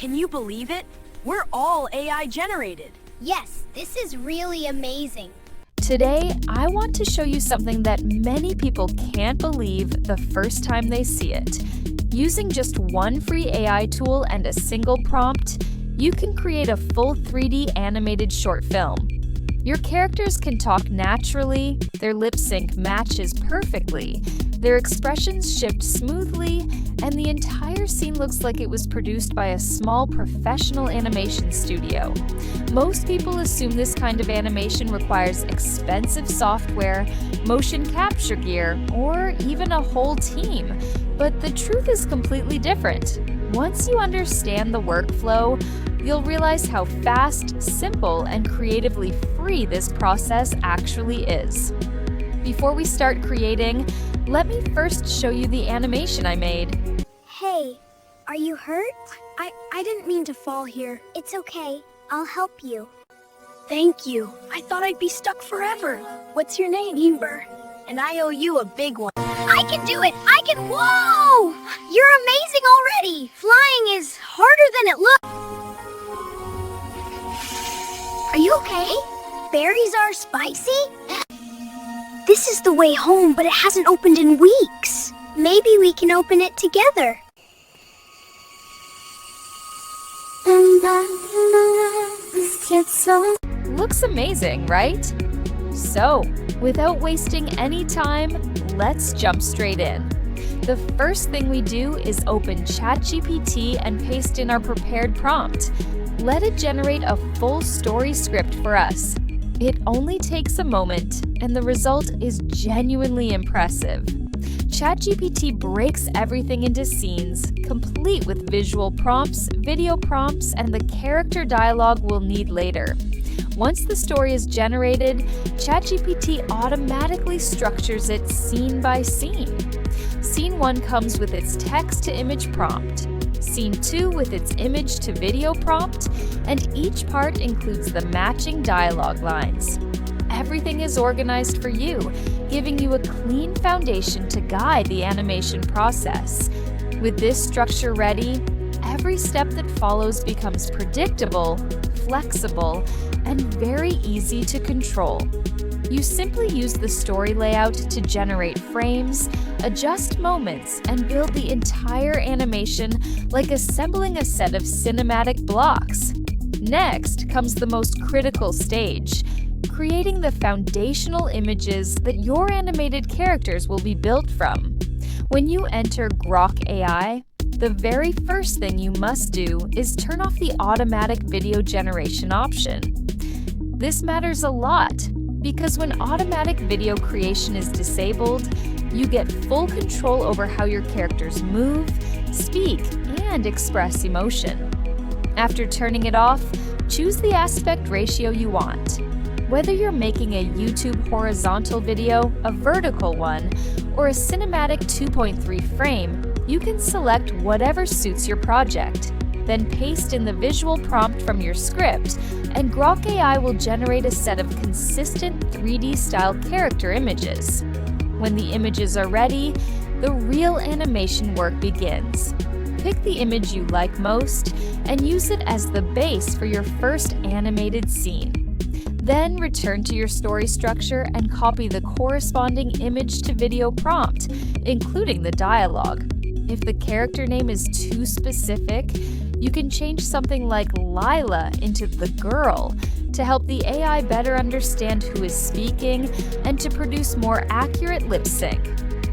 Can you believe it? We're all AI generated. Yes, this is really amazing. Today, I want to show you something that many people can't believe the first time they see it. Using just one free AI tool and a single prompt, you can create a full 3D animated short film. Your characters can talk naturally, their lip sync matches perfectly, their expressions shift smoothly, and the entire scene looks like it was produced by a small professional animation studio. Most people assume this kind of animation requires expensive software, motion capture gear, or even a whole team. But the truth is completely different. Once you understand the workflow, you'll realize how fast, simple, and creatively free this process actually is. Before we start creating, let me first show you the animation I made. Hey, are you hurt? I didn't mean to fall here. It's okay. I'll help you. Thank you. I thought I'd be stuck forever. What's your name, Ember? And I owe you a big one. I can do it! Whoa! You're amazing already! Flying is harder than it looks. Are you okay? Berries are spicy? This is the way home, but it hasn't opened in weeks. Maybe we can open it together. Looks amazing, right? So, without wasting any time, let's jump straight in. The first thing we do is open ChatGPT and paste in our prepared prompt. Let it generate a full story script for us. It only takes a moment, and the result is genuinely impressive. ChatGPT breaks everything into scenes, complete with visual prompts, video prompts, and the character dialogue we'll need later. Once the story is generated, ChatGPT automatically structures it scene by scene. Scene 1 comes with its text-to-image prompt, Scene 2 with its image-to-video prompt, and each part includes the matching dialogue lines. Everything is organized for you, giving you a clean foundation to guide the animation process. With this structure ready, every step that follows becomes predictable, flexible, and very easy to control. You simply use the story layout to generate frames, adjust moments, and build the entire animation like assembling a set of cinematic blocks. Next comes the most critical stage, creating the foundational images that your animated characters will be built from. When you enter Grok AI, the very first thing you must do is turn off the automatic video generation option. This matters a lot because when automatic video creation is disabled, you get full control over how your characters move, speak, and express emotion. After turning it off, choose the aspect ratio you want. Whether you're making a YouTube horizontal video, a vertical one, or a cinematic 2.3 frame, you can select whatever suits your project. Then paste in the visual prompt from your script, and Grok AI will generate a set of consistent 3D-style character images. When the images are ready, the real animation work begins. Pick the image you like most and use it as the base for your first animated scene. Then return to your story structure and copy the corresponding image-to-video prompt, including the dialogue. If the character name is too specific, you can change something like Lila into the girl to help the AI better understand who is speaking and to produce more accurate lip sync.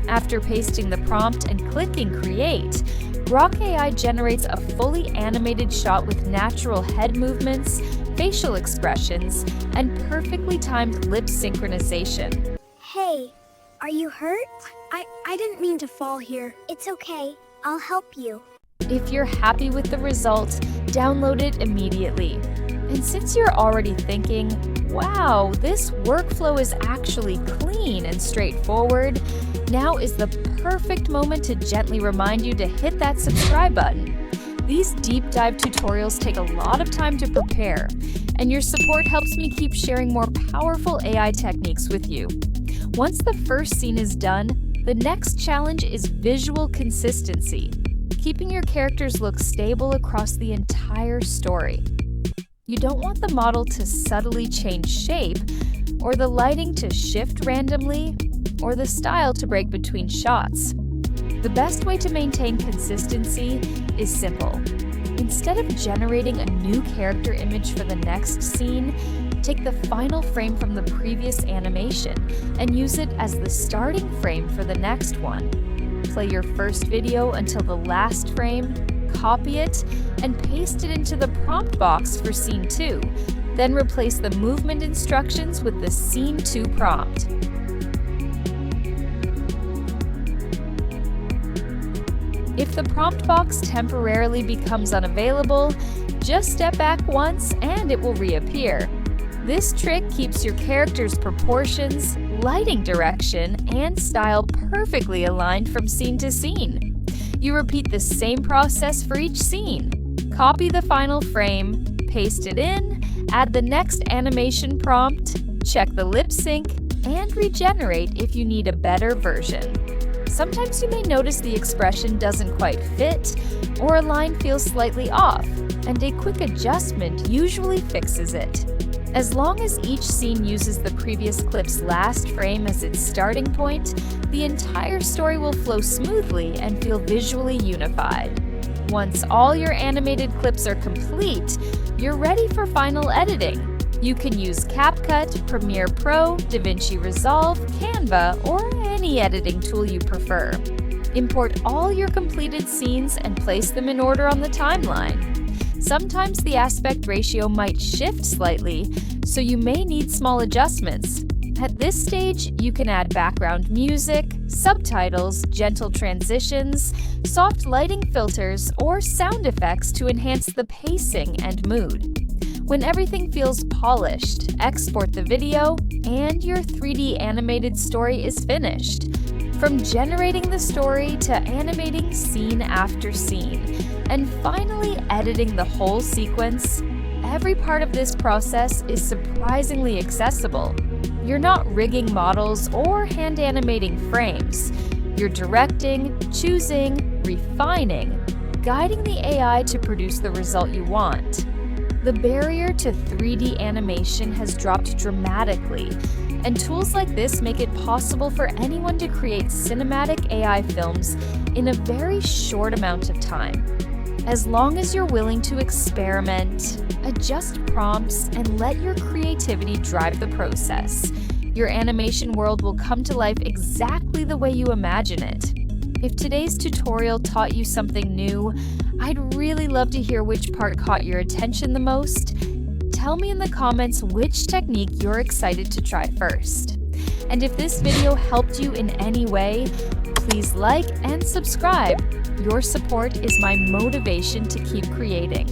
After pasting the prompt and clicking Create, Grok AI generates a fully animated shot with natural head movements, facial expressions, and perfectly timed lip synchronization. Hey, are you hurt? I didn't mean to fall here. It's okay. I'll help you. If you're happy with the result, download it immediately. And since you're already thinking, wow, this workflow is actually clean and straightforward, now is the perfect moment to gently remind you to hit that subscribe button. These deep dive tutorials take a lot of time to prepare, and your support helps me keep sharing more powerful AI techniques with you. Once the first scene is done, the next challenge is visual consistency. keeping your characters look stable across the entire story. You don't want the model to subtly change shape, or the lighting to shift randomly, or the style to break between shots. The best way to maintain consistency is simple. Instead of generating a new character image for the next scene, take the final frame from the previous animation and use it as the starting frame for the next one. Play your first video until the last frame, copy it, and paste it into the prompt box for Scene 2. Then replace the movement instructions with the Scene 2 prompt. If the prompt box temporarily becomes unavailable, just step back once and it will reappear. This trick keeps your character's proportions, lighting direction, and style perfectly aligned from scene to scene. You repeat the same process for each scene. Copy the final frame, paste it in, add the next animation prompt, check the lip sync, and regenerate if you need a better version. Sometimes you may notice the expression doesn't quite fit, or a line feels slightly off, and a quick adjustment usually fixes it. As long as each scene uses the previous clip's last frame as its starting point, the entire story will flow smoothly and feel visually unified. Once all your animated clips are complete, you're ready for final editing. You can use CapCut, Premiere Pro, DaVinci Resolve, Canva, or any editing tool you prefer. Import all your completed scenes and place them in order on the timeline. Sometimes the aspect ratio might shift slightly, so you may need small adjustments. At this stage, you can add background music, subtitles, gentle transitions, soft lighting filters, or sound effects to enhance the pacing and mood. When everything feels polished, export the video, and your 3D animated story is finished. From generating the story to animating scene after scene, and finally editing the whole sequence, every part of this process is surprisingly accessible. You're not rigging models or hand animating frames. You're directing, choosing, refining, guiding the AI to produce the result you want. The barrier to 3D animation has dropped dramatically, and tools like this make it possible for anyone to create cinematic AI films in a very short amount of time. As long as you're willing to experiment, adjust prompts, and let your creativity drive the process, your animation world will come to life exactly the way you imagine it. If today's tutorial taught you something new, I'd really love to hear which part caught your attention the most. Tell me in the comments which technique you're excited to try first. And if this video helped you in any way, please like and subscribe. Your support is my motivation to keep creating.